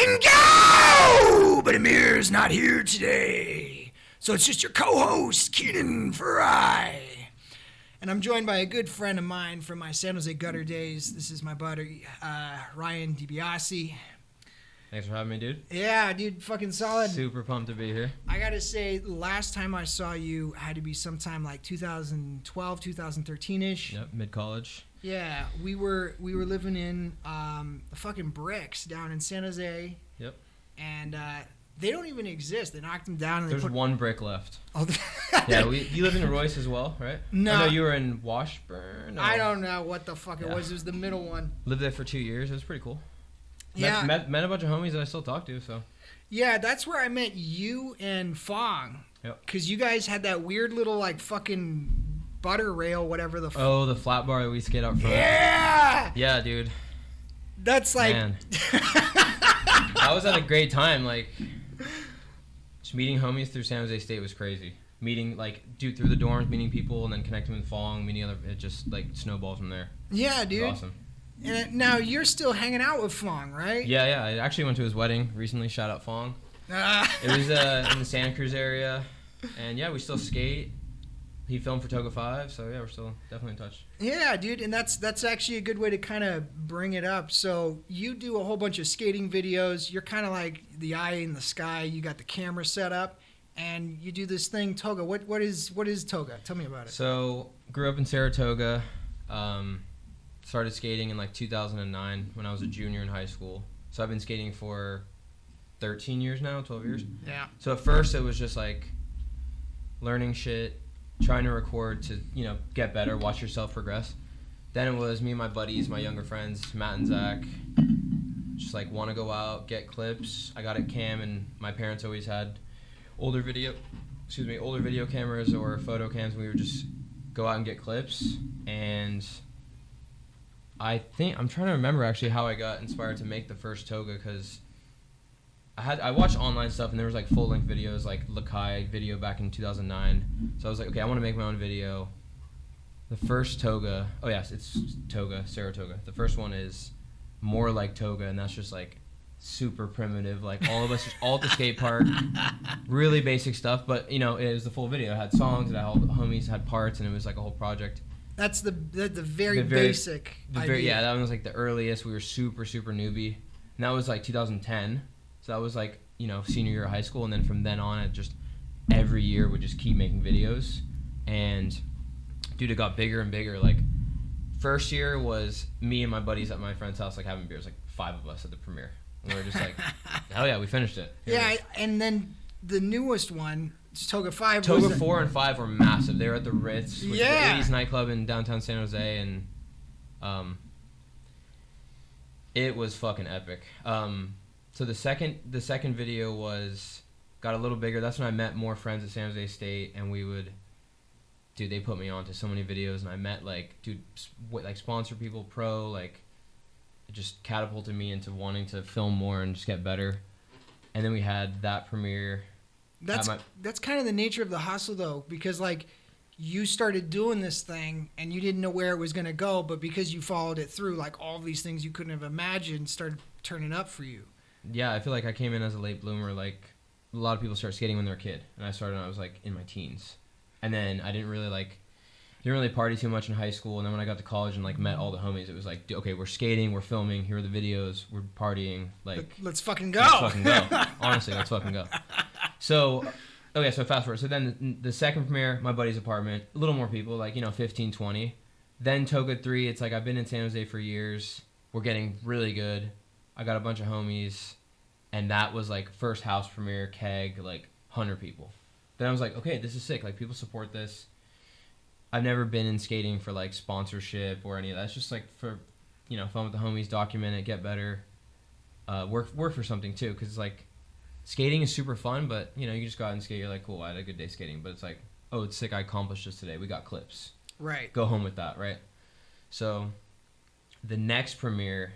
fucking go! But Amir's not here today. So it's just your co-host, Keenan Fry. And I'm joined by a good friend of mine from my San Jose gutter days. This is my buddy, Ryan DiBaise. Thanks for having me, dude. Yeah, dude, fucking solid. Super pumped to be here. I gotta say, last time I saw you had to be sometime like 2012, 2013-ish. Yep, mid-college. Yeah, we were living in the fucking bricks down in San Jose. Yep. And they don't even exist. They knocked them down. And There's one brick left. Oh, yeah, you live in Royce as well, right? No. I know you were in Washburn. I don't know what the fuck it was. It was the middle one. Lived there for 2 years. It was pretty cool. Yeah. Met a bunch of homies that I still talk to, so. Yeah, that's where I met you and Fong. Yep. Because you guys had that weird little, like, fucking butter rail, whatever the Oh, the flat bar that we skate out front. Yeah! Yeah, dude. That's like... Man. I was at a great time, like... Just meeting homies through San Jose State was crazy. Meeting, like, dude, through the dorms, meeting people, and then connecting with Fong, meeting other... It just, like, snowballed from there. Yeah, dude. It was awesome. And now you're still hanging out with Fong, right? Yeah. I actually went to his wedding recently. Shout out Fong. It was in the Santa Cruz area. And, yeah, we still skate. He filmed for Toga 5, so, yeah, we're still definitely in touch. Yeah, dude, and that's actually a good way to kind of bring it up. So you do a whole bunch of skating videos. You're kind of like the eye in the sky. You got the camera set up, and you do this thing, Toga. What is Toga? Tell me about it. So, grew up in Saratoga. Started skating in, like, 2009 when I was a junior in high school. So I've been skating for 13 years now, 12 years. Yeah. So at first it was just, like, learning shit, trying to record to, you know, get better, watch yourself progress. Then it was me and my buddies, my younger friends, Matt and Zach, just like want to go out, get clips. I got a cam, and my parents always had older video cameras or photo cams, and we would just go out and get clips. And I think, I'm trying to remember actually how I got inspired to make the first Toga, because I watched online stuff, and there was like full-length videos, like Lakai video back in 2009. So I was like, okay, I want to make my own video. The first Toga, oh yes, it's Toga, Saratoga. The first one is more like Toga, and that's just like super primitive, like all of us just all at the skate park, really basic stuff. But you know, it was the full video. It had songs, it had all the homies, had parts, and it was like a whole project. That's the very basic idea. Yeah, that one was like the earliest. We were super newbie, and that was like 2010. So that was like, you know, senior year of high school, and then from then on, it just every year would just keep making videos. And dude, it got bigger and bigger. Like, first year was me and my buddies at my friend's house, like having beers, like 5 of us at the premiere. And we were just like, hell yeah, we finished it. Yeah, and then the newest one, Toga 5. Toga 4 and 5 were massive. They were at the Ritz, which is the Yeah. 80s nightclub in downtown San Jose, and it was fucking epic. So the second video got a little bigger. That's when I met more friends at San Jose State, and they put me on to so many videos, and I met like sponsor people, pro, like it just catapulted me into wanting to film more and just get better. And then we had that premiere. That's kind of the nature of the hustle, though, because like you started doing this thing and you didn't know where it was going to go, but because you followed it through, like all these things you couldn't have imagined started turning up for you. Yeah, I feel like I came in as a late bloomer. Like, a lot of people start skating when they're a kid, and I started when I was like in my teens. And then I didn't really party too much in high school. And then when I got to college and like met all the homies, it was like, okay, we're skating, we're filming, here are the videos, we're partying. Like, let's fucking go. Let's fucking go. Honestly, let's fucking go. So, okay, so fast forward. So then the second premiere, my buddy's apartment, a little more people, like, you know, 15, 20. Then Toga 3, it's like I've been in San Jose for years. We're getting really good. I got a bunch of homies, and that was like first house premiere, keg, like 100 people. Then I was like, okay, this is sick. Like, people support this. I've never been in skating for like sponsorship or any of that. It's just like for, you know, fun with the homies, document it, get better, work for something too. Because it's like skating is super fun, but you know, you just go out and skate. You're like, cool, I had a good day skating. But it's like, oh, it's sick. I accomplished this today. We got clips. Right. Go home with that, right? So the next premiere,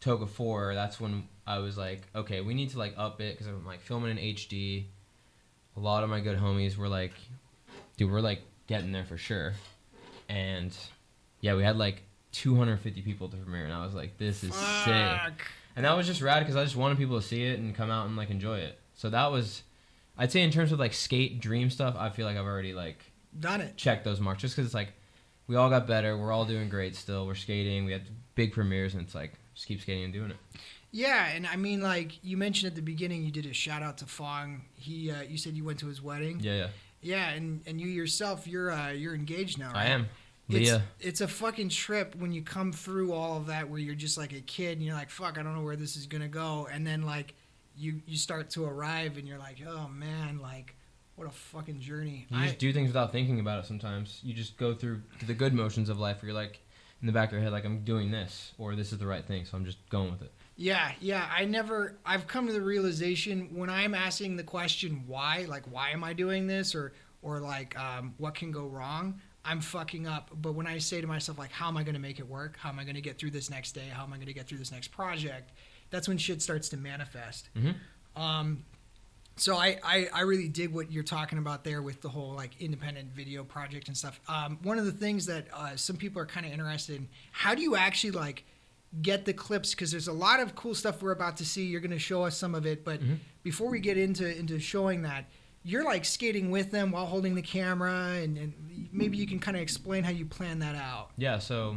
Toga 4, that's when I was like, okay, we need to like up it, because I'm like filming in HD. A lot of my good homies were like, dude, we're like getting there for sure. And yeah, we had like 250 people at the premiere, and I was like, this is sick. And that was just rad because I just wanted people to see it and come out and like enjoy it. So that was, I'd say in terms of like skate dream stuff, I feel like I've already like done it, checked those marks. Just because it's like we all got better, we're all doing great still. We're skating, we had big premieres, and it's like just keep skating and doing it. Yeah, and I mean, like you mentioned at the beginning, you did a shout out to Fong. He, you said you went to his wedding. Yeah, and you yourself, you're engaged now, right? I am. Lia. It's a fucking trip when you come through all of that where you're just like a kid and you're like, fuck, I don't know where this is gonna go, and then like you start to arrive and you're like, oh man, like what a fucking journey. You just do things without thinking about it sometimes. You just go through the good motions of life where you're like in the back of your head like I'm doing this or this is the right thing, so I'm just going with it. Yeah. I've come to the realization when I'm asking the question why, like why am I doing this or like what can go wrong, I'm fucking up. But when I say to myself like how am I going to make it work? How am I going to get through this next day? How am I going to get through this next project? That's when shit starts to manifest. Mm-hmm. So I really dig what you're talking about there with the whole like independent video project and stuff. One of the things that some people are kind of interested in, how do you actually like get the clips? Because there's a lot of cool stuff we're about to see. You're going to show us some of it, but before we get into showing that, you're like skating with them while holding the camera, and maybe you can kind of explain how you plan that out. Yeah, so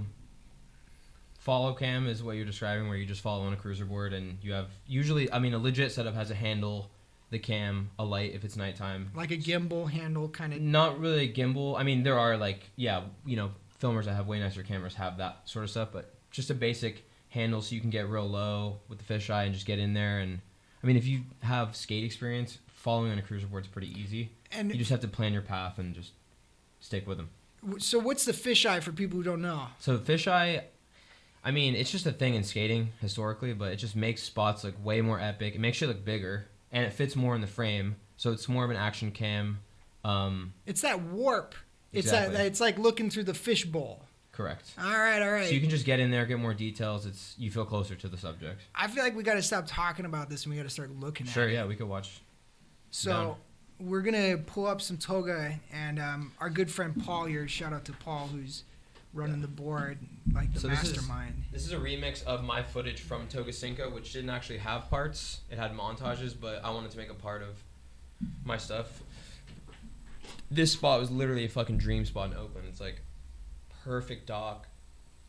follow cam is what you're describing, where you just follow on a cruiser board, and you have usually, I mean, a legit setup has a handle, the cam, a light if it's nighttime. Like a gimbal handle kind of? Not really a gimbal. I mean, there are like, yeah, you know, filmers that have way nicer cameras have that sort of stuff, but just a basic handle so you can get real low with the fisheye and just get in there. And I mean, if you have skate experience, following on a cruiser board is pretty easy. And you just have to plan your path and just stick with them. So what's the fisheye for people who don't know? So fisheye, I mean, it's just a thing in skating historically, but it just makes spots look way more epic. It makes shit look bigger, and it fits more in the frame, so it's more of an action cam. It's that warp. Exactly. It's like looking through the fishbowl. Correct. All right. So you can just get in there, get more details. You feel closer to the subject. I feel like we got to stop talking about this and we got to start looking at it. Sure, yeah, we could watch. So we're going to pull up some Toga, and our good friend Paul here, shout out to Paul who's running the board like the mastermind. This is a remix of my footage from Toga Cinco, which didn't actually have parts. It had montages, but I wanted to make a part of my stuff. This spot was literally a fucking dream spot in Oakland. It's like perfect dock,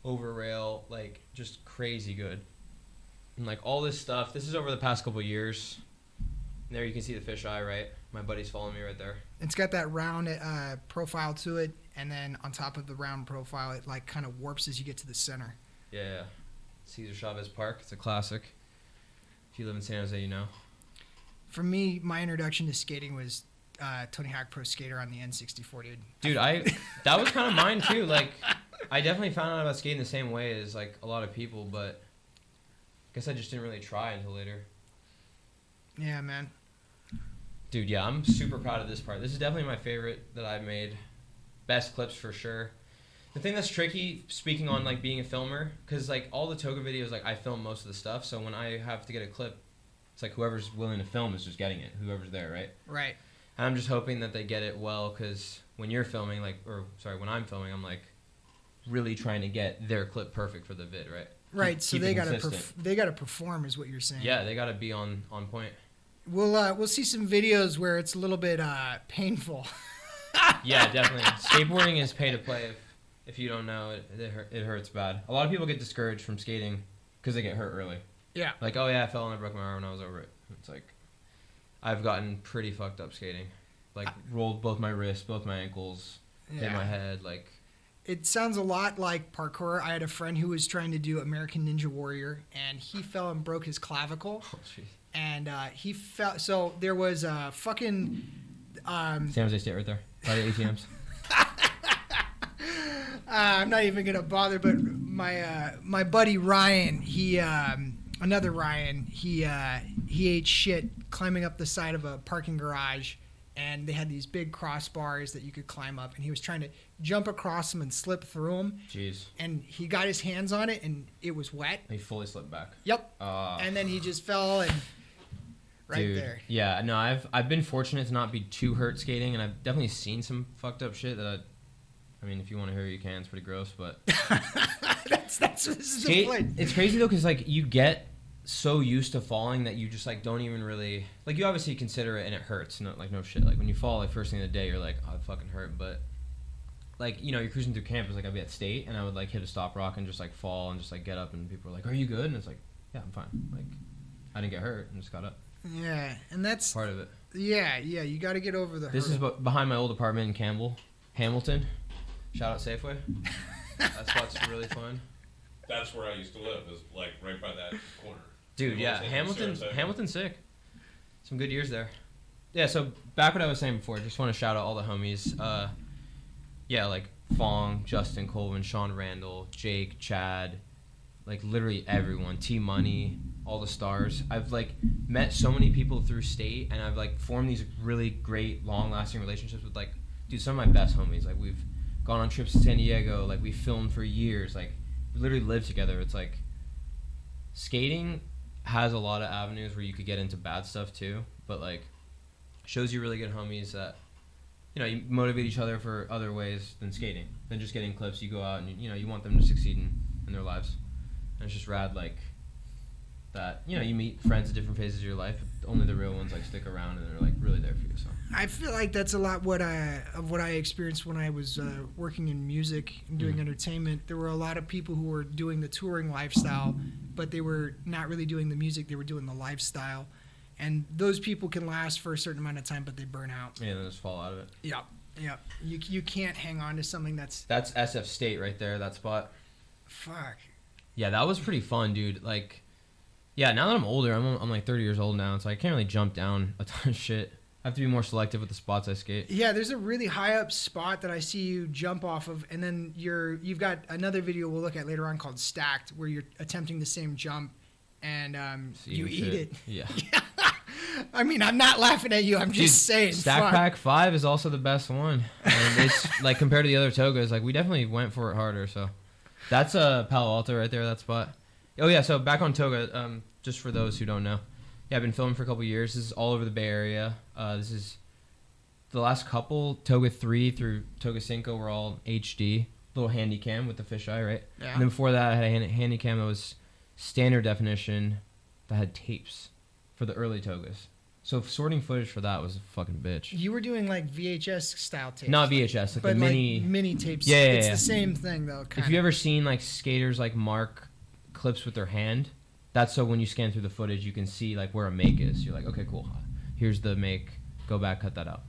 over rail, like just crazy good. And like all this stuff, this is over the past couple years. And there you can see the fisheye, right? My buddy's following me right there. It's got that round profile to it, and then on top of the round profile, it like kind of warps as you get to the center. Yeah. Cesar Chavez Park, it's a classic. If you live in San Jose, you know. For me, my introduction to skating was Tony Hawk Pro Skater on the N64, dude. Dude, that was kind of mine too. Like, I definitely found out about skating the same way as like a lot of people, but I guess I just didn't really try until later. Yeah, man. Dude, yeah, I'm super proud of this part. This is definitely my favorite that I've made. Best clips for sure. The thing that's tricky, speaking on like being a filmer, because like all the Toga videos, like I film most of the stuff, so when I have to get a clip, it's like whoever's willing to film is just getting it, whoever's there, right? Right. And I'm just hoping that they get it well, because when you're filming, when I'm filming, I'm like really trying to get their clip perfect for the vid, right? Right. So they gotta perform, is what you're saying. Yeah, they gotta be on point. We'll see some videos where it's a little bit painful. Yeah, definitely. Skateboarding is pay to play. If you don't know, it hurts bad. A lot of people get discouraged from skating because they get hurt early. Yeah. Like, oh yeah, I fell and I broke my arm when I was over it. It's like, I've gotten pretty fucked up skating. Like, rolled both my wrists, both my ankles, hit my head, like... It sounds a lot like parkour. I had a friend who was trying to do American Ninja Warrior, and he fell and broke his clavicle. Oh, jeez. And he fell... So there was a fucking... San Jose State right there. By the ATMs. I'm not even going to bother, but my buddy Ryan, another Ryan, he ate shit climbing up the side of a parking garage, and they had these big crossbars that you could climb up, and he was trying to jump across them and slip through them. Jeez. And he got his hands on it, and it was wet. He fully slipped back. Yep. And then he just fell and Dude, there. Yeah, no, I've been fortunate to not be too hurt skating, and I've definitely seen some fucked up shit that I mean, if you want to hear it, you can. It's pretty gross, but that's this is the point. It's crazy though, because like you get so used to falling that you just like don't even really like, you obviously consider it and it hurts, no shit, like when you fall like first thing of the day you're like, oh, it fucking hurt, but like, you know, you're cruising through campus, like I'd be at State and I would like hit a stop rock and just like fall and just like get up and people were like, are you good? And it's like, yeah, I'm fine, like I didn't get hurt and just got up. Yeah, and that's part of it. Yeah, you got to get over the This hurdle. is behind my old apartment in Hamilton. Shout out Safeway. That spot's really fun. That's where I used to live, is like right by that corner. Dude, yeah, Hamilton's sick. Some good years there. Yeah, so back what I was saying before, just want to shout out all the homies. Yeah, like Fong, Justin, Colvin, Sean, Randall, Jake, Chad, like literally everyone, T-Money, all the stars. I've like met so many people through State, and I've like formed these really great, long-lasting relationships with like, dude, some of my best homies. Like we've gone on trips to San Diego, like we filmed for years, like we literally lived together. It's like skating has a lot of avenues where you could get into bad stuff too, but like shows you really good homies that, you know, you motivate each other for other ways than skating, than just getting clips. You go out and you know, you want them to succeed in their lives, and it's just rad like that. You know, you meet friends at different phases of your life, but only the real ones like stick around and they're like really there for you. So I feel like that's a lot what I experienced when I was working in music and doing entertainment. There were a lot of people who were doing the touring lifestyle, but they were not really doing the music. They were doing the lifestyle, and those people can last for a certain amount of time, but they burn out. yeah, they just fall out of it. Yep. You can't hang on to something that's SF State right there, that spot. Fuck. Yeah, that was pretty fun, dude. Like, yeah, now that I'm older, I'm like 30 years old now, so I can't really jump down a ton of shit. I have to be more selective with the spots I skate. Yeah, there's a really high up spot that I see you jump off of, and then you've got another video we'll look at later on called Stacked, where you're attempting the same jump, and you eat it. Yeah. I mean, I'm not laughing at you. I'm just saying. Stack Pack 5 is also the best one. And it's like compared to the other Togas, like we definitely went for it harder. So that's Palo Alto right there, that spot. Oh yeah, so back on Toga, just for those who don't know. Yeah, I've been filming for a couple years. This is all over the Bay Area. This is the last couple, Toga 3 through Toga Cinco were all HD. Little handy cam with the fisheye, right? Yeah. And then before that, I had a handy cam that was standard definition that had tapes for the early Togas. So sorting footage for that was a fucking bitch. You were doing like VHS style tapes. Not VHS, like but the mini... like mini tapes. Yeah, It's yeah. the same thing though, If you ever seen like skaters like mark clips with their hand, that's so when you scan through the footage, you can see like where a make is. You're like, okay, cool. Here's the make. Go back, cut that out.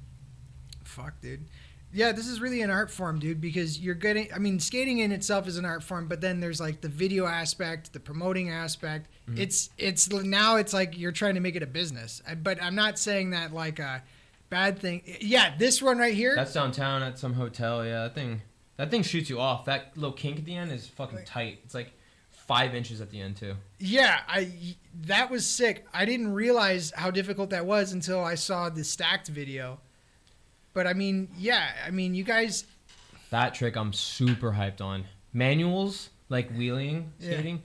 Fuck, dude. Yeah, this is really an art form, dude, because you're getting... I mean, skating in itself is an art form, but then there's like the video aspect, the promoting aspect. Mm-hmm. Now it's like you're trying to make it a business. But I'm not saying that like a bad thing. Yeah, this one right here. That's downtown at some hotel. Yeah, that thing shoots you off. That little kink at the end is fucking tight. It's like 5 inches at the end too. Yeah, that was sick. I didn't realize how difficult that was until I saw the Stacked video. But I mean, yeah, you guys... That trick I'm super hyped on. Manuals, like wheeling, skating,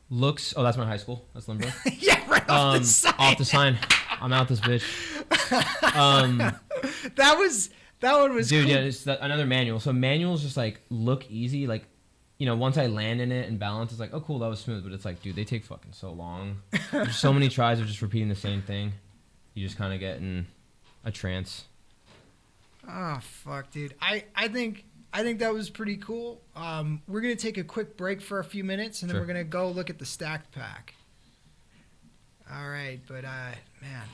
looks... Oh, that's my high school. That's Limbo. Yeah, right off the sign. Off the sign. I'm out this bitch. That one was dude, cool. yeah, it's another manual. So manuals just like look easy. Like, you know, once I land in it and balance, it's like, oh, cool, that was smooth. But it's like, dude, they take fucking so long. There's so many tries of just repeating the same thing. You just kind of get in a trance. Oh, fuck, dude. I think that was pretty cool. We're going to take a quick break for a few minutes, and then we're going to go look at the Stacked Pack. All right, but, man.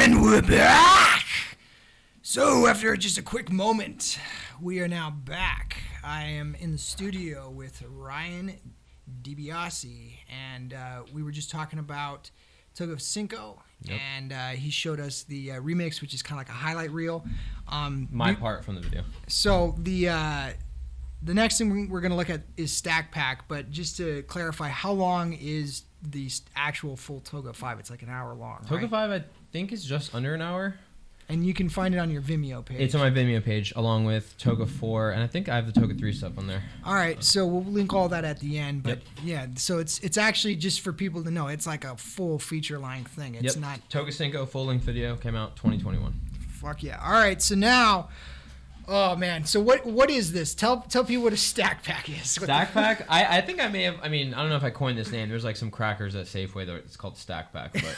And we're back. So after just a quick moment, we are now back. I am in the studio with Ryan DiBaise, and we were just talking about Toga Cinco, and he showed us the remix, which is kind of like a highlight reel. My part from the video. So the next thing we're going to look at is Stack Pack, but just to clarify, how long is the actual full Toga 5? It's like an hour long, Toga right? 5, I think, is just under an hour. And you can find it on your Vimeo page. It's on my Vimeo page, along with Toga 4, and I think I have the Toga 3 stuff on there. All right, so we'll link all that at the end. But yeah, so it's actually just for people to know. It's like a full feature-length thing. It's not... Toga Cinco full-length video came out 2021. Fuck yeah. All right, so now... Oh, man. So what is this? Tell people what a stack pack is. Stack pack? I think I may have... I mean, I don't know if I coined this name. There's like some crackers at Safeway that it's called stack pack, but...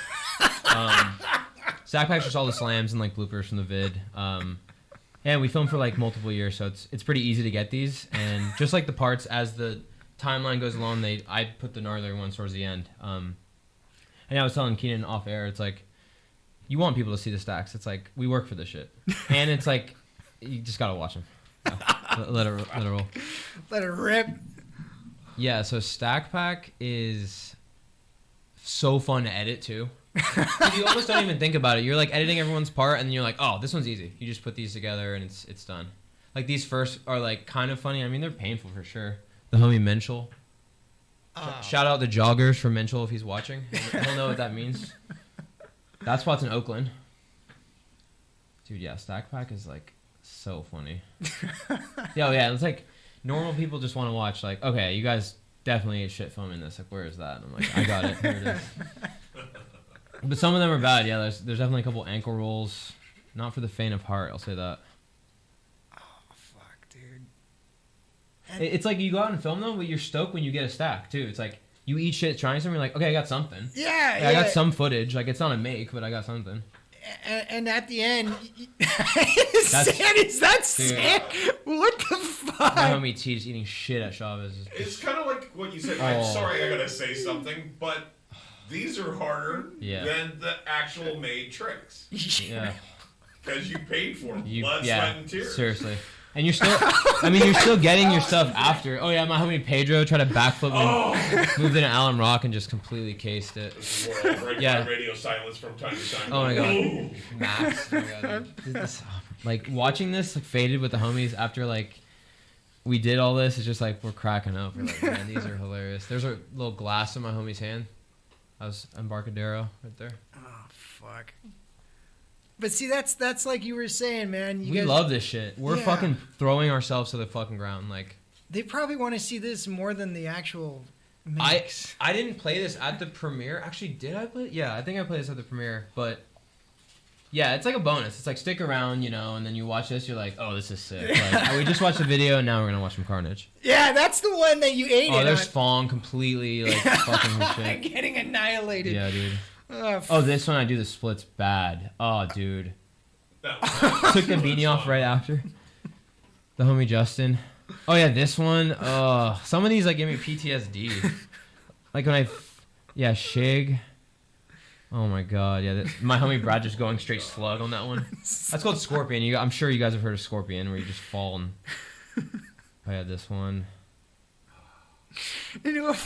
Stack packs are all the slams and like bloopers from the vid. And we filmed for like multiple years, so it's pretty easy to get these. And just like the parts, as the timeline goes along, I put the gnarlier ones towards the end. And I was telling Keenan off air, it's like, you want people to see the stacks. It's like, we work for this shit. And it's like, you just gotta watch them. Let it roll. Let it rip. Yeah, so stack pack is so fun to edit too. You almost don't even think about it. You're like editing everyone's part, and then you're like, oh, this one's easy. You just put these together, and it's done. Like these first are like kind of funny. I mean, they're painful for sure. The homie Minshull. Shout out to Joggers for Minshull if he's watching. He'll know what that means. That spot's in Oakland. Dude, yeah, stack pack is like so funny. Yeah, it's like normal people just want to watch. Like, okay, you guys definitely ate shit filming this. Like, where is that? And I'm like, I got it. Here it is. But some of them are bad. Yeah, there's definitely a couple ankle rolls. Not for the faint of heart, I'll say that. Oh, fuck, dude. It's like you go out and film them, but you're stoked when you get a stack, too. It's like you eat shit trying something, you're like, okay, I got something. Yeah. I got some footage. Like, it's not a make, but I got something. And at the end, is that sand? What the fuck? My homie T is eating shit at Chavez. It's kind of like what you said. I'm sorry, I gotta say something, but these are harder than the actual made tricks. Yeah. Because you paid for them. Blood, sweat, and tears. Seriously. And you're still getting your stuff after. Oh, yeah, my homie Pedro tried to backflip and moved into Allen Rock and just completely cased it. This is where I'll break my radio silence from time to time. Oh, my God. Max. Oh, my God. Like, watching this like, faded with the homies after, like, we did all this, it's just like, we're cracking up. We're like, man, these are hilarious. There's a little glass in my homie's hand. I was Embarcadero right there. Oh, fuck. But see, that's like you were saying, man. We love this shit. We're fucking throwing ourselves to the fucking ground. Like, they probably want to see this more than the actual mix. I didn't play this at the premiere. Actually, did I play? Yeah, I think I played this at the premiere. But yeah, it's like a bonus. It's like stick around, you know, and then you watch this. You're like, oh, this is sick. Like, we just watched the video, and now we're gonna watch some carnage. Yeah, that's the one that you ate. Oh, there's Fong completely like fucking his shit. Getting annihilated. Yeah, dude. Oh, this one I do the splits bad. Oh, dude. Took the beanie off right after. The homie Justin. Oh, yeah, this one. Oh, some of these like give me PTSD. Like when Shig. Oh my God, yeah. My homie Brad just going straight slug on that one. That's called Scorpion. I'm sure you guys have heard of Scorpion, where you just fall and. Oh yeah, this one.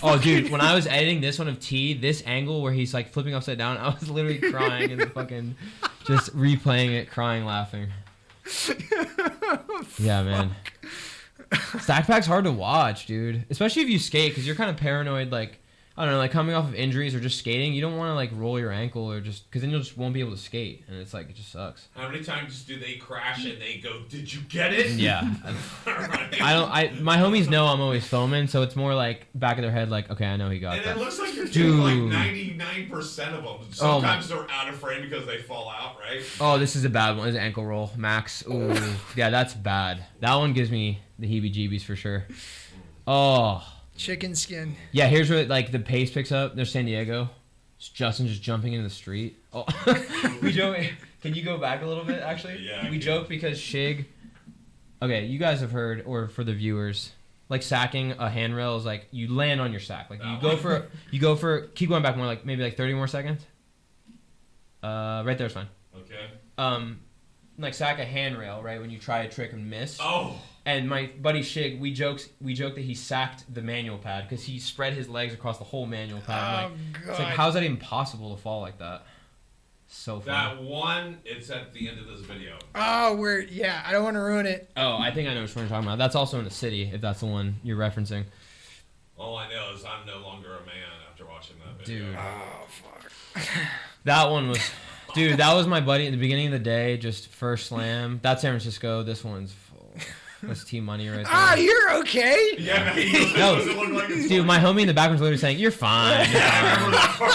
Oh, dude, when I was editing this one of T, this angle where he's like flipping upside down, I was literally crying and fucking just replaying it, crying, laughing. Yeah, man. Stack pack's hard to watch, dude. Especially if you skate, because you're kind of paranoid, like, I don't know, like coming off of injuries or just skating, you don't want to like roll your ankle or just, because then you just won't be able to skate, and it's like, it just sucks. How many times do they crash and they go, did you get it? Yeah. My homies know I'm always filming, so it's more like back of their head, like, okay, I know he got that. And it looks like you're doing like 99% of them. Sometimes they're out of frame because they fall out, right? Oh, this is a bad one. It's an ankle roll. Max. Ooh. Yeah, that's bad. That one gives me the heebie-jeebies for sure. Oh. Chicken skin. Yeah, here's where like the pace picks up. There's San Diego. It's Justin just jumping into the street. Oh, we joke. Can you go back a little bit? Actually, yeah. We joke because Shig. Okay, you guys have heard, or for the viewers, like sacking a handrail is like you land on your sack. Like you go for. Keep going back more, like maybe like 30 more seconds. Right there's fine. Okay. Like sack a handrail, right? When you try a trick and miss. Oh. And my buddy Shig, we joke that he sacked the manual pad because he spread his legs across the whole manual pad. God. It's like, how's that even possible to fall like that? So funny. That one, it's at the end of this video. Oh, I don't want to ruin it. Oh, I think I know which one you're talking about. That's also in the city, if that's the one you're referencing. All I know is I'm no longer a man after watching that video. Dude. Oh, fuck. That one was Dude, that was my buddy at the beginning of the day. Just first slam. That's San Francisco. This one's full. That's Team Money right there. Ah, you're okay. Yeah, no, dude, my homie in the back was literally saying, "You're fine." You're fine. I remember that part.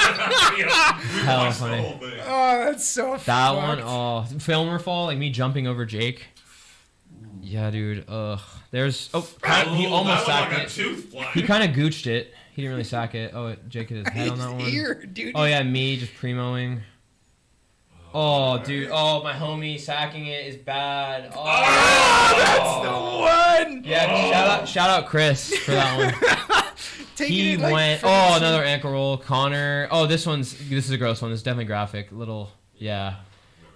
Hell funny. Oh, that's so. That fucked. one, filmer fall, like me jumping over Jake. Yeah, dude. There's. He almost sacked it. He kind of gooched it. He didn't really sack it. Oh, Jake hit his head on that one. Ear, dude. Oh yeah, me just primoing. Oh, dude. Oh, my homie sacking it is bad. Oh, that's the one. Yeah, shout out Chris for that one. He went. Oh, another ankle roll. Connor. Oh, this is a gross one. This is definitely graphic. Little, yeah.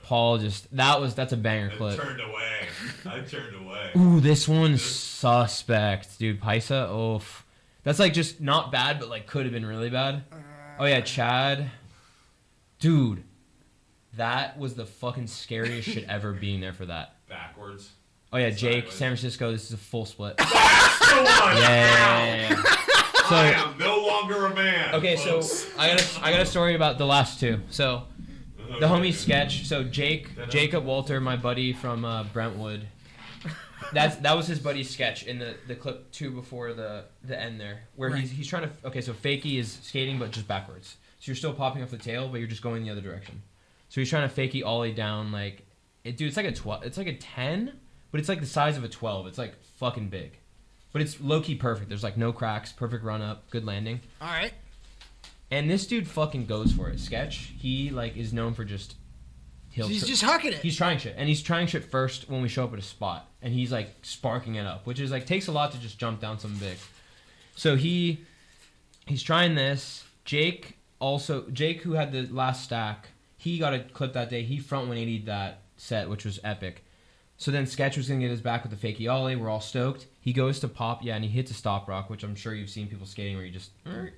Paul just that's a banger clip. I turned away. Ooh, this one's suspect, dude. Paisa. Oh, that's like just not bad, but like could have been really bad. Oh yeah, Chad. Dude. That was the fucking scariest shit ever being there for that. Backwards. Oh yeah, Jake, sideways. San Francisco. This is a full split. That's the one. Yeah. So I am no longer a man. Okay, folks. so I got a story about the last two. So the homie sketch. So jacobwolter, my buddy from Brentwood. That was his buddy's sketch in the clip 2 before the end there, where right. he's trying to. Okay, so fakie is skating but just backwards. So you're still popping off the tail, but you're just going the other direction. So he's trying to fakie ollie down like, dude. It's like a 12. It's like a 10, but it's like the size of a 12. It's like fucking big, but it's low key perfect. There's like no cracks, perfect run up, good landing. All right. And this dude fucking goes for it. Sketch. He like is known for just. He's just hucking it. He's trying shit, and he's trying shit first when we show up at a spot, and he's like sparking it up, which is like takes a lot to just jump down something big. So he's trying this. Jake, who had the last stack. He got a clip that day. He front 180'd that set, which was epic. So then Sketch was going to get his back with the fakie ollie. We're all stoked. He goes to pop, and he hits a stop rock, which I'm sure you've seen people skating where you just...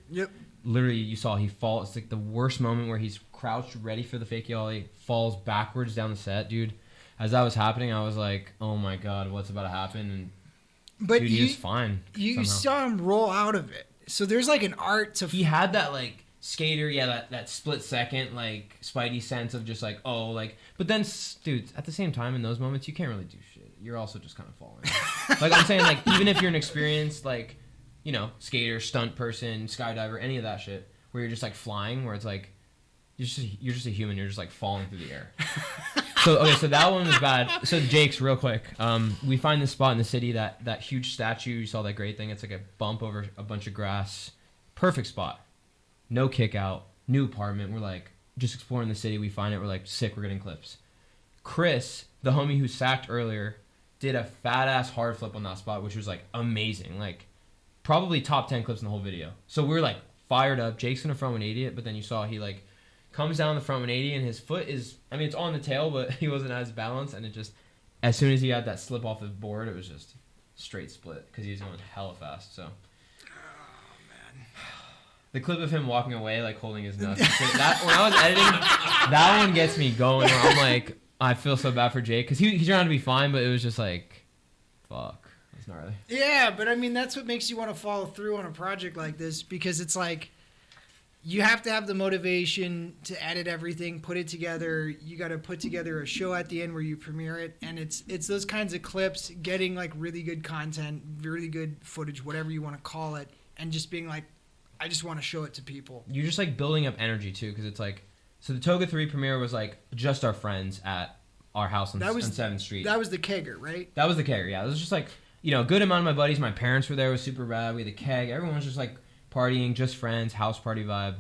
Yep. Literally, you saw he falls. It's like the worst moment where he's crouched, ready for the fakie ollie, falls backwards down the set, dude. As that was happening, I was like, oh my God, what's about to happen? And dude, he was fine. You saw him roll out of it. So there's like an art to... He had that like... skater, that split second, like, spidey sense of just, like, oh, like... But then, dude, at the same time, in those moments, you can't really do shit. You're also just kind of falling. Like, I'm saying, like, even if you're an experienced, like, you know, skater, stunt person, skydiver, any of that shit, where you're just, like, flying, where it's, like, you're just a human, you're just, like, falling through the air. So that one was bad. So, Jake's, real quick. We find this spot in the city, that huge statue, you saw that great thing, it's like a bump over a bunch of grass. Perfect spot. No kick out, new apartment. We're like just exploring the city. We find it. We're like sick. We're getting clips. Chris, the homie who sacked earlier, did a fat ass hard flip on that spot, which was like amazing. Like probably top 10 clips in the whole video. So we're like fired up. Jake's gonna front 180 it, but then you saw he like comes down the front 180 and his foot is, I mean, it's on the tail, but he wasn't as balanced, and it just as soon as he had that slip off the board, it was just straight split because he's going hella fast. So. The clip of him walking away, like holding his nuts. That when I was editing, that one gets me going. Where I'm like, I feel so bad for Jake because he turned out to be fine, but it was just like, fuck, it's gnarly. Yeah, but I mean that's what makes you want to follow through on a project like this because it's like, you have to have the motivation to edit everything, put it together. You got to put together a show at the end where you premiere it, and it's those kinds of clips, getting like really good content, really good footage, whatever you want to call it, and just being like, I just want to show it to people. You're just like building up energy too, because it's like, so the Toga 3 premiere was like just our friends at our house on 7th Street. That was the kegger, right? That was the kegger, yeah. It was just like, you know, a good amount of my buddies. My parents were there. It was super rad. We had the keg. Everyone was just like partying, just friends, house party vibe.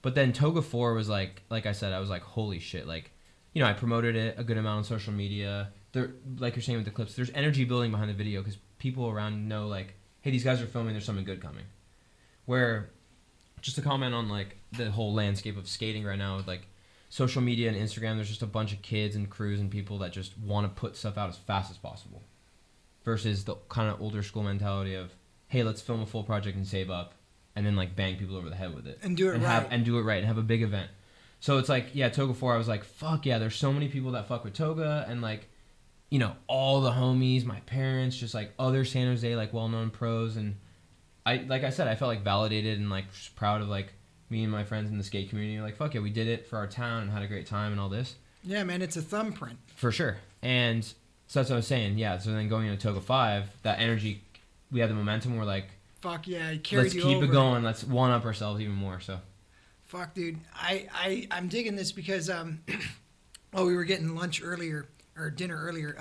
But then Toga 4 was like I said, I was like, holy shit. Like, you know, I promoted it a good amount on social media. There, like you're saying with the clips, there's energy building behind the video because people around know like, hey, these guys are filming. There's something good coming. Where... Just to comment on like the whole landscape of skating right now with like social media and Instagram, there's just a bunch of kids and crews and people that just want to put stuff out as fast as possible versus the kind of older school mentality of, hey, let's film a full project and save up and then like bang people over the head with it. And do it right. And do it right and have a big event. So it's like, yeah, Toga 4, I was like, fuck yeah, there's so many people that fuck with Toga and like, you know, all the homies, my parents, just like other San Jose like well-known pros, and I like I said, I felt like validated and like just proud of like me and my friends in the skate community, like, fuck it, we did it for our town and had a great time and all this. Yeah, man, it's a thumbprint. For sure. And so that's what I was saying. Yeah, so then going into Toga 5, that energy, we had the momentum. We're like, fuck yeah, it carries you let's keep over. it going. Let's one-up ourselves even more. So, fuck, dude. I'm digging this because, we were getting lunch earlier, or dinner earlier.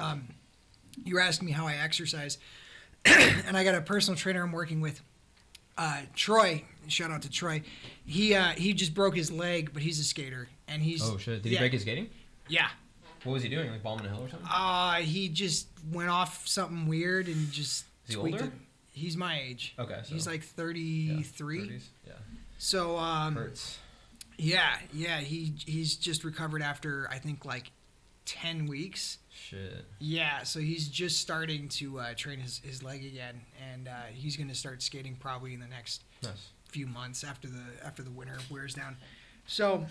You were asking me how I exercise. And I got a personal trainer I'm working with. Troy, shout out to Troy. He just broke his leg, but he's a skater, and he's. Oh shit! Did he break his skating? Yeah. What was he doing? Like bombing a hill or something? He just went off something weird and just. Is he older? He's my age. Okay. So he's like 33. Yeah, 30s? Yeah. So hurts. Yeah. He's just recovered after I think like 10 weeks. Shit. Yeah, so he's just starting to train his leg again, and he's going to start skating probably in the next few months after the winter wears down. So,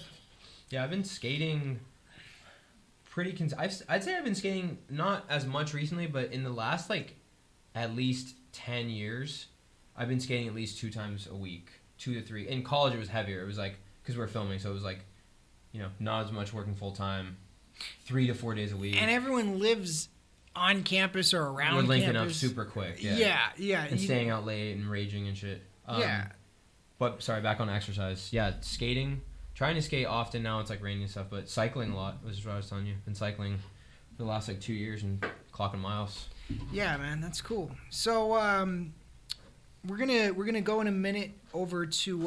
yeah, I've been skating pretty. I'd say I've been skating not as much recently, but in the last like at least 10 years, I've been skating at least 2 times a week, 2 to 3. In college, it was heavier. It was like because we were filming, so it was like, not as much working full time. 3 to 4 days a week. And everyone lives on campus or around campus. We're linking up super quick. Yeah. And staying out late and raging and shit. Yeah. But, sorry, back on exercise. Yeah, skating. Trying to skate often now. It's like raining and stuff. But cycling a lot, which is what I was telling you. Been cycling for the last like 2 years and clocking miles. Yeah, man. That's cool. So, we're gonna go in a minute over to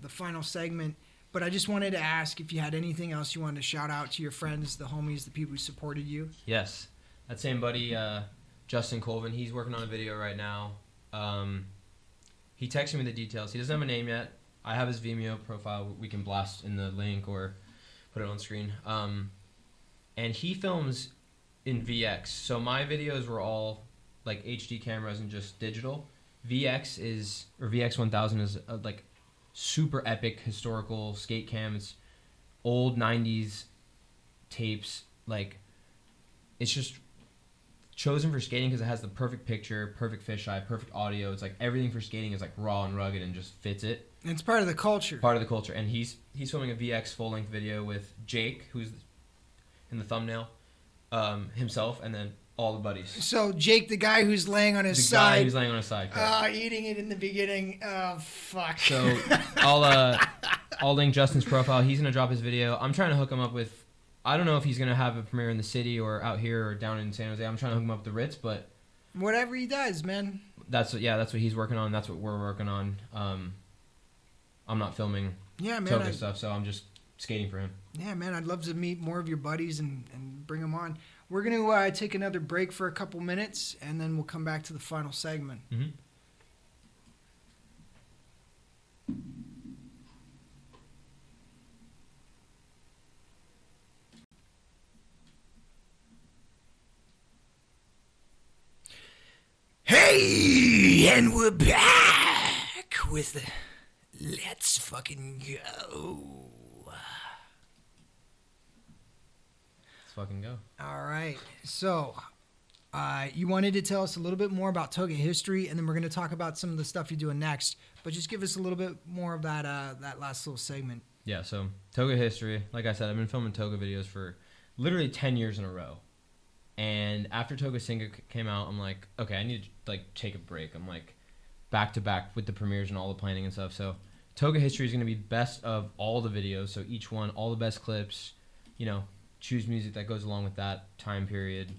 the final segment. But I just wanted to ask if you had anything else you wanted to shout out to your friends, the homies, the people who supported you. Yes. That same buddy, Justin Colvin, he's working on a video right now. He texted me the details. He doesn't have a name yet. I have his Vimeo profile. We can blast in the link or put it on screen. And he films in VX. So my videos were all like HD cameras and just digital. VX1000 is like super epic historical skate cam. It's old 90s tapes. Like, it's just chosen for skating because it has the perfect picture, perfect fisheye, perfect audio. It's like everything for skating is like raw and rugged and just fits it. And it's part of the culture. Part of the culture. And he's filming a VX full-length video with Jake, who's in the thumbnail, himself, and then all the buddies. So Jake, the guy who's laying on his side. The guy who's laying on his side. Eating it in the beginning. Oh, fuck. So I'll link Justin's profile. He's going to drop his video. I'm trying to hook him up with, I don't know if he's going to have a premiere in the city or out here or down in San Jose. I'm trying to hook him up with the Ritz, but... Whatever he does, man. That's what he's working on. That's what we're working on. I'm not filming Toga stuff, so I'm just skating for him. Yeah, man, I'd love to meet more of your buddies and bring them on. We're going to take another break for a couple minutes, and then we'll come back to the final segment. Mm-hmm. Hey, and we're back with the Let's Fucking Go. Fucking go. All right. So, you wanted to tell us a little bit more about Toga history, and then we're going to talk about some of the stuff you're doing next. But just give us a little bit more of that last little segment. Yeah, so Toga history. Like I said, I've been filming Toga videos for literally 10 years in a row. And after Toga Cinco came out, I'm like, okay, I need to like take a break. I'm like back to back with the premieres and all the planning and stuff. So Toga history is going to be best of all the videos. So each one, all the best clips, choose music that goes along with that time period,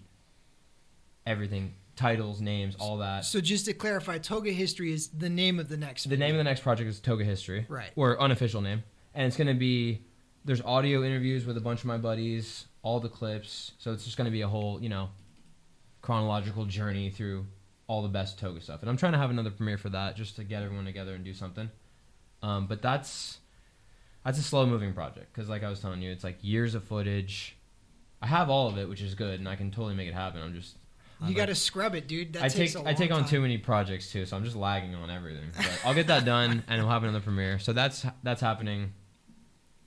everything, titles, names, all that. So just to clarify, Toga History is the name of the next video. The name of the next project is Toga History. Right. Or unofficial name. And it's going to be, there's audio interviews with a bunch of my buddies, all the clips. So it's just going to be a whole, chronological journey through all the best Toga stuff. And I'm trying to have another premiere for that just to get everyone together and do something. But that's a slow-moving project because, like I was telling you, it's like years of footage. I have all of it, which is good, and I can totally make it happen. You got to scrub it, dude. I take on too many projects too, so I'm just lagging on everything. But I'll get that done, and we'll have another premiere. So that's happening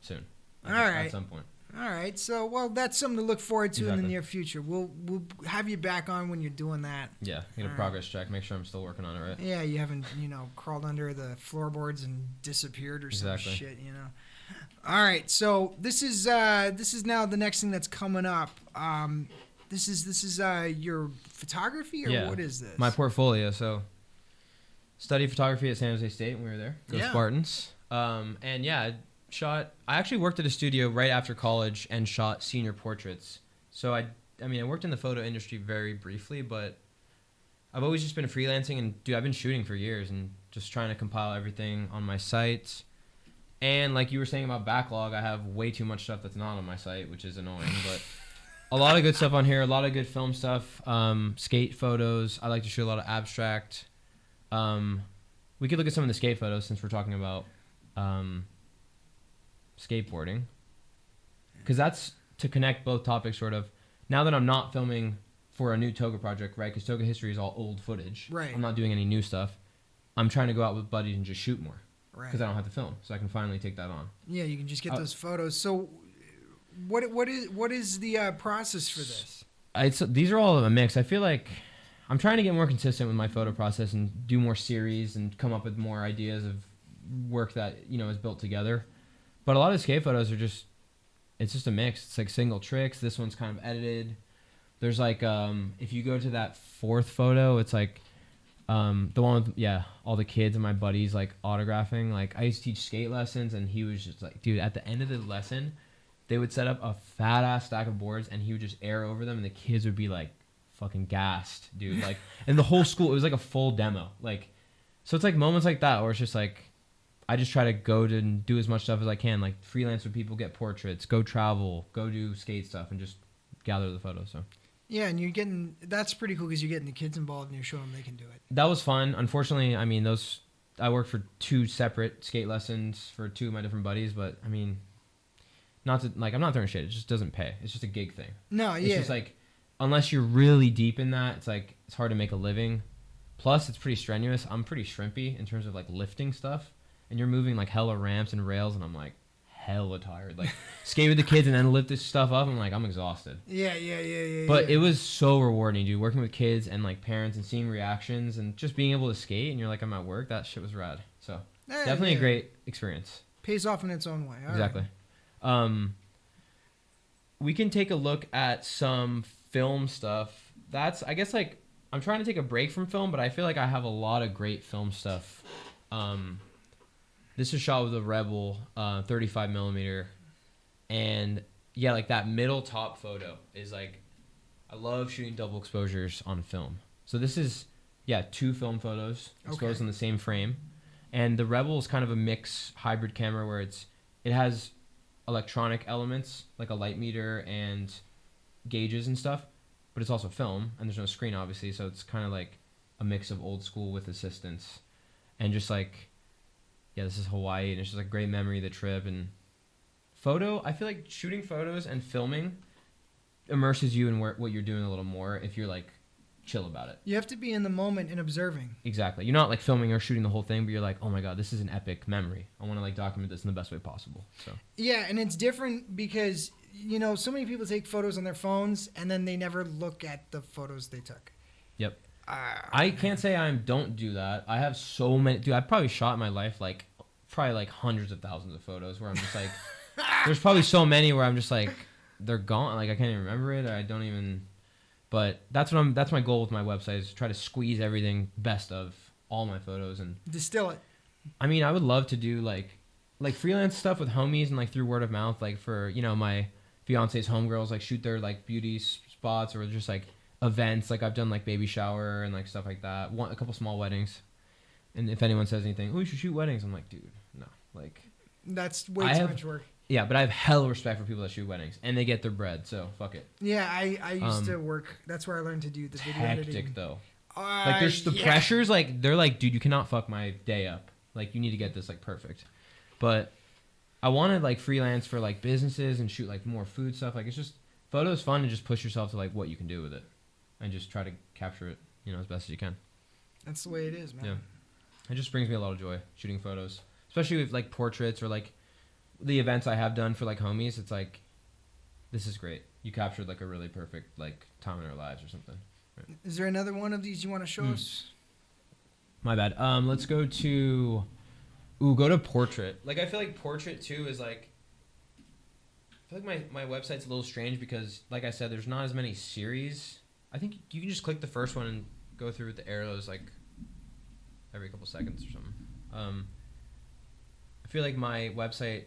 soon. All right. At some point. All right. So, well, that's something to look forward to in Exactly. the near future. We'll have you back on when you're doing that. Yeah, get a progress check. Make sure I'm still working on it, right? Yeah, you haven't, crawled under the floorboards and disappeared or some shit, All right. So this is now the next thing that's coming up. This is your photography, or what is this? My portfolio. So, studied photography at San Jose State when we were there. Go Spartans. And yeah, I actually worked at a studio right after college and shot senior portraits. So I worked in the photo industry very briefly, but I've always just been freelancing, and I've been shooting for years and just trying to compile everything on my site. And like you were saying about backlog, I have way too much stuff that's not on my site, which is annoying, but a lot of good stuff on here, a lot of good film stuff, skate photos. I like to shoot a lot of abstract. We could look at some of the skate photos since we're talking about skateboarding, because that's to connect both topics sort of. Now that I'm not filming for a new Toga project, right, because Toga history is all old footage. Right. I'm not doing any new stuff. I'm trying to go out with buddies and just shoot more. Right. Because I don't have to film, so I can finally take that on. Yeah, you can just get those photos. So what is the process for this? These are all a mix. I feel like I'm trying to get more consistent with my photo process and do more series and come up with more ideas of work that is built together. But a lot of skate photos are it's just a mix. It's like single tricks. This one's kind of edited. There's like if you go to that fourth photo, it's like the one with all the kids and my buddies like autographing. Like I used to teach skate lessons, and he was just like, dude, at the end of the lesson, they would set up a fat ass stack of boards, and he would just air over them, and the kids would be like fucking gassed, dude. Like, and the whole school, it was like a full demo. Like, so it's like moments like that where it's just like, I just try to go to and do as much stuff as I can, like freelance with people, get portraits, go travel, go do skate stuff, and just gather the photos. So yeah, and that's pretty cool because you're getting the kids involved and you're showing them they can do it. that was fun. Unfortunately, I worked for 2 separate skate lessons for 2 of my different buddies, but I'm not throwing shit. It just doesn't pay. It's just a gig thing. No, it's just like, unless you're really deep in that, it's hard to make a living. Plus, it's pretty strenuous. I'm pretty shrimpy in terms of like lifting stuff. And you're moving like hella ramps and rails, and I'm like hella tired. Like skate with the kids and then lift this stuff up. I'm like, I'm exhausted. Yeah. But it was so rewarding, dude. Working with kids and like parents and seeing reactions and just being able to skate, and you're like, I'm at work. That shit was rad. So definitely a great experience. Pays off in its own way. All exactly. Right. We can take a look at some film stuff. That's, I guess, like, I'm trying to take a break from film, but I feel like I have a lot of great film stuff. This is shot with a Rebel 35 millimeter, and yeah, like that middle top photo is like, I love shooting double exposures on film. So this is 2 film photos exposed in the same frame, and the Rebel is kind of a mix hybrid camera where it has electronic elements like a light meter and gauges and stuff, but it's also film, and there's no screen obviously, so it's kind of like a mix of old school with assistance, and just like, this is Hawaii, and it's just a great memory of the trip. And I feel like shooting photos and filming immerses you in what you're doing a little more if you're like chill about it. You have to be in the moment and observing. Exactly. You're not like filming or shooting the whole thing, but you're like, oh my god, this is an epic memory. I want to like document this in the best way possible. So yeah, and it's different because so many people take photos on their phones and then they never look at the photos they took. Yep. I can't say I don't do that. I have so many. Dude, I've probably shot in my life like hundreds of thousands of photos where I'm just like, there's probably so many where I'm just like, they're gone. Like I can't even remember it, or I don't even. But that's my goal with my website, is to try to squeeze everything best of all my photos and distill it. I would love to do like freelance stuff with homies and like through word of mouth, like for my fiance's homegirls, like shoot their like beauty spots or just like events. Like I've done like baby shower and like stuff like that. A couple small weddings. And if anyone says anything, oh, you should shoot weddings, I'm like, dude, no. Like that's way too much work. Yeah, but I have hell respect for people that shoot weddings, and they get their bread, so fuck it. Yeah, I used to work. That's where I learned to do the video editing. Hectic though. Like there's the pressures. Like they're like, dude, you cannot fuck my day up. Like you need to get this like perfect. But I wanted like freelance for like businesses and shoot like more food stuff. Like it's just photo is fun to just push yourself to like what you can do with it, and just try to capture it, as best as you can. That's the way it is, man. Yeah, it just brings me a lot of joy shooting photos, especially with like portraits or like the events I have done for like homies. It's like this is great. You captured like a really perfect like time in our lives or something. Right. Is there another one of these you want to show us? My bad. Let's go to go to portrait. Like I feel like portrait too is like I feel like my website's a little strange because like I said there's not as many series. I think you can just click the first one and go through with the arrows like every couple seconds or something. I feel like my website,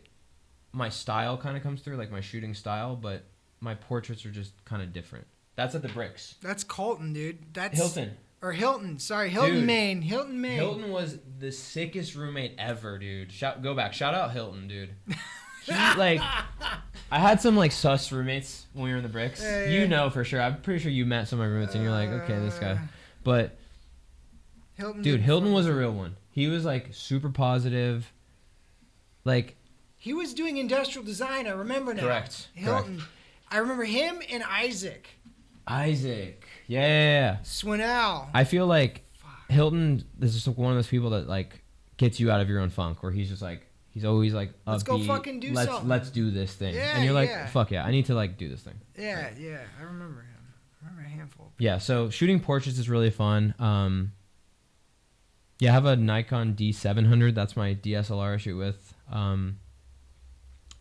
my style kind of comes through, like my shooting style, but my portraits are just kind of different. That's at the Bricks. That's Colton, dude. That's Hylton. Or Hylton. Sorry, Hylton Mayne. Hylton Mayne. Hylton was the sickest roommate ever, dude. Go back. Shout out Hylton, dude. He, like, I had some like sus roommates when we were in the Bricks. Yeah. You know for sure. I'm pretty sure you met some of my roommates and you're like, okay, this guy. But Hylton was a real one. He was like super positive. Like he was doing industrial design. I remember now. Correct. Hylton. Correct. I remember him and Isaac. Yeah. Swinell. I feel like Hylton is just one of those people that like gets you out of your own funk, where he's just like he's always like let's go fucking do something. Let's do this thing. Yeah, and you're like, fuck yeah, I need to like do this thing. Yeah, yeah. I remember him. I remember a handful. Yeah, so shooting portraits is really fun. Yeah, I have a Nikon D700. That's my DSLR I shoot with.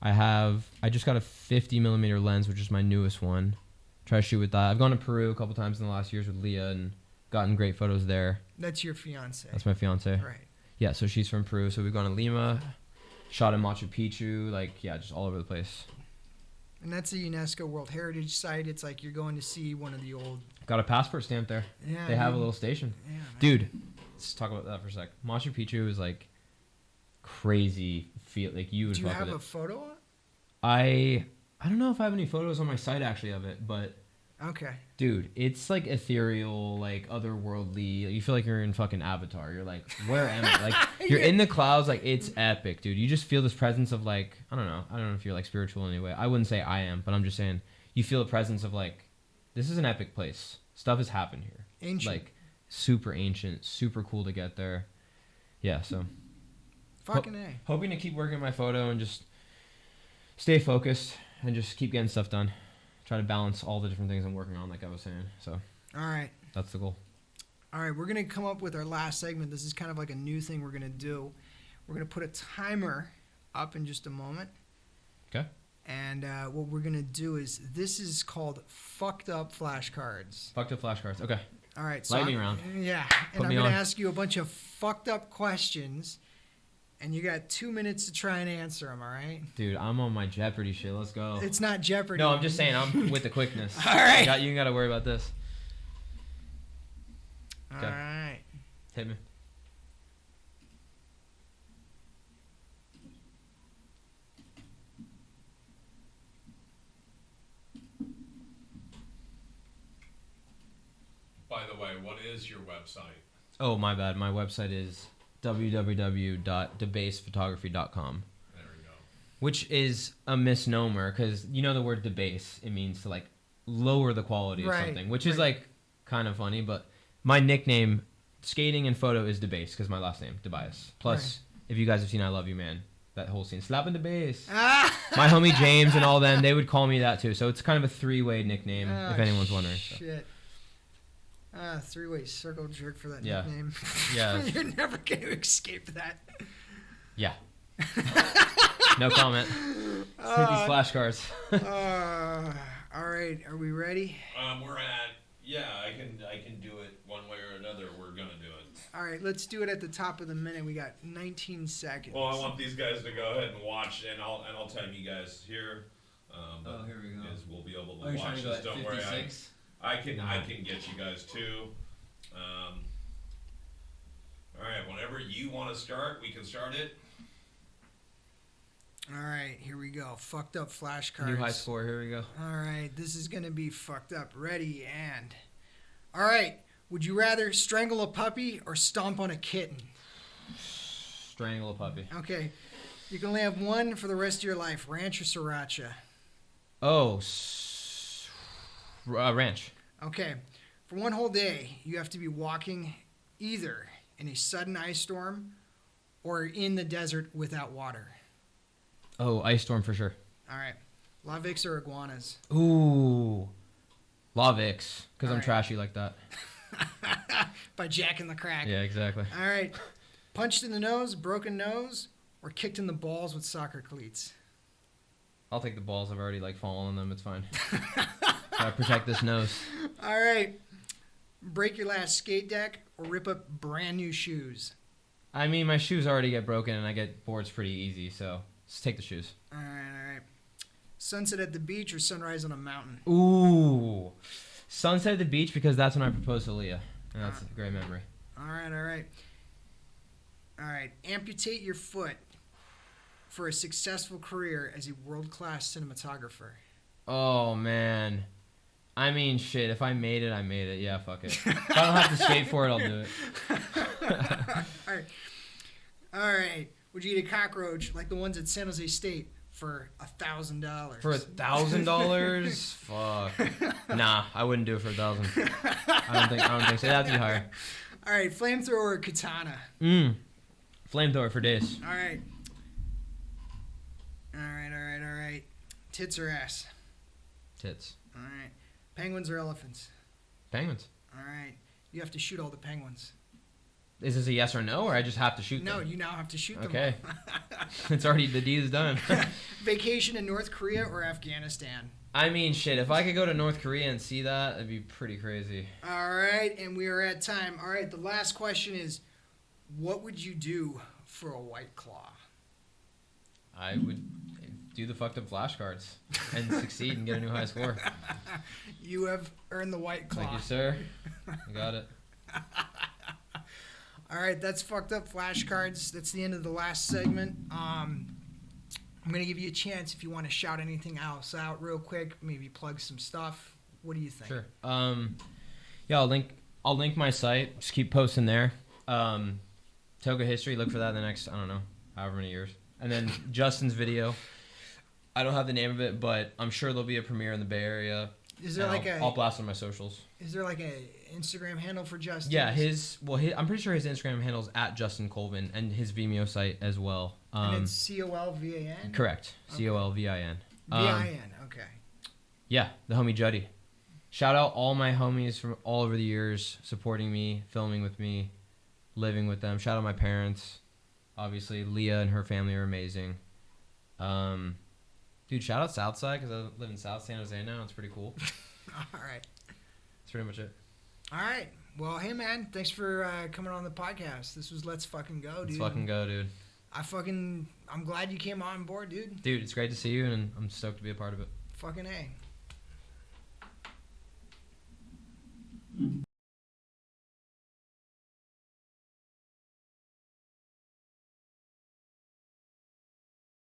I just got a 50mm lens, which is my newest one. Try to shoot with that. I've gone to Peru a couple times in the last years with Lia and gotten great photos there. That's your fiance. That's my fiance. Right. Yeah, so she's from Peru. So we've gone to Lima, shot in Machu Picchu, like, yeah, just all over the place. And that's a UNESCO World Heritage Site. It's like you're going to see one of the old... Got a passport stamp there. Yeah. They have a little station. Yeah, dude, let's talk about that for a sec. Machu Picchu is like crazy feel. Like you would. Do you have a photo on? I don't know if I have any photos on my site actually of it, but okay, dude, it's like ethereal, like otherworldly. You feel like you're in fucking Avatar. You're like, where am I? Like you're in the clouds. Like it's epic, dude. You just feel this presence of like I don't know if you're like spiritual in any way. I wouldn't say I am, but I'm just saying you feel a presence of like this is an epic place. Stuff has happened here. Ancient. Like super ancient, super cool to get there. Yeah, so fucking A. Hoping to keep working on my photo and just stay focused and just keep getting stuff done. Try to balance all the different things I'm working on, like I was saying. So all right, that's the goal. All right, we're gonna come up with our last segment. This is kind of like a new thing we're gonna do. We're gonna put a timer up in just a moment. Okay. And what we're gonna do is this is called fucked up flashcards. Fucked up flashcards. Okay. All right. So lightning round. Yeah, and I'm gonna ask you a bunch of fucked up questions, and you got 2 minutes to try and answer them. All right. Dude, I'm on my Jeopardy shit. Let's go. It's not Jeopardy. No, I'm just saying I'm with the quickness. All right. You ain't got to worry about this. Okay. All right. Hit me. By the way, what is your website? Oh, my bad. My website is www.debasephotography.com. There we go. Which is a misnomer because you know the word debase. It means to like lower the quality of something, which is like kind of funny. But my nickname, skating and photo, is debase because my last name, DiBaise. Plus, if you guys have seen I Love You Man, that whole scene, slapping debase. My homie James and all them, they would call me that too. So it's kind of a three-way nickname, if anyone's wondering. So. Shit. Three-way circle jerk for that Yeah. nickname. Yeah. You're never going to escape that. Yeah. No comment. Let's hit these flashcards. All right. Are we ready? We're at, I can do it one way or another. We're going to do it. All right. Let's do it at the top of the minute. We got 19 seconds. Well, I want these guys to go ahead and watch, and I'll time you guys here. Here we go. Is we'll be able to you're watch trying to this. go at Don't worry. 56? I can get you guys too. All right, whenever you want to start, we can start it. All right, here we go. Fucked up flashcards. New high score. Here we go. All right, this is going to be fucked up. Ready, and... All right, would you rather strangle a puppy or stomp on a kitten? Strangle a puppy. Okay, you can only have one for the rest of your life. Ranch or sriracha? Oh, ranch. Okay, for one whole day, you have to be walking either in a sudden ice storm or in the desert without water. Oh, ice storm for sure. All right. Lavix or iguanas? Ooh. Lavix, because I'm right. trashy like that. By jacking the crack. Yeah, exactly. All right. Punched in the nose, broken nose, or kicked in the balls with soccer cleats? I'll take the balls. I've already fallen on them. It's fine. Gotta protect this nose. All right. Break your last skate deck or rip up brand new shoes? I mean, my shoes already get broken and I get boards pretty easy, so let's take the shoes. All right. Sunset at the beach or sunrise on a mountain? Ooh. Sunset at the beach because that's when I proposed to Lia. And that's a great memory. All right. Amputate your foot for a successful career as a world-class cinematographer. Oh, man. I mean, shit. If I made it, I made it. Yeah, fuck it. If I don't have to skate for it, I'll do it. All right. Would you eat a cockroach like the ones at San Jose State for $1,000? For $1,000? Fuck. Nah, I wouldn't do it for $1,000. I don't think so. That'd be higher. All right. Flamethrower or katana? Flamethrower for days. All right. Tits or ass? Tits. All right. Penguins or elephants? Penguins. All right. You have to shoot all the penguins. Is this a yes or no, or I just have to shoot them? No, you now have to shoot them. Okay. It's already, the deed is done. Vacation in North Korea or Afghanistan? I mean, shit, if I could go to North Korea and see that, it'd be pretty crazy. All right, and we are at time. All right, the last question is, what would you do for a White Claw? I would do the fucked up flashcards and succeed and get a new high score. You have earned the White Claw. Thank you, sir. You got it. All right, that's fucked up flashcards. That's the end of the last segment. I'm going to give you a chance if you want to shout anything else out real quick, maybe plug some stuff. What do you think? Sure. Yeah, I'll link my site. Just keep posting there. Toga History, look for that in the next, I don't know, however many years. And then Justin's video. I don't have the name of it, but I'm sure there'll be a premiere in the Bay Area. Is there I'll blast on my socials. Is there like a Instagram handle for Justin? Yeah, I'm pretty sure his Instagram handle is @JustinColvin and his Vimeo site as well. And it's Colvin? Correct. Okay. Colvin. Vin, okay. Yeah, the homie Juddy. Shout out all my homies from all over the years supporting me, filming with me, living with them. Shout out my parents. Obviously, Lia and her family are amazing. Dude, shout out Southside because I live in South San Jose now. It's pretty cool. All right. That's pretty much it. All right. Well, hey, man. Thanks for coming on the podcast. This was Let's Fucking Go, dude. Let's fucking go, dude. I'm glad you came on board, dude. Dude, it's great to see you, and I'm stoked to be a part of it. Fucking A.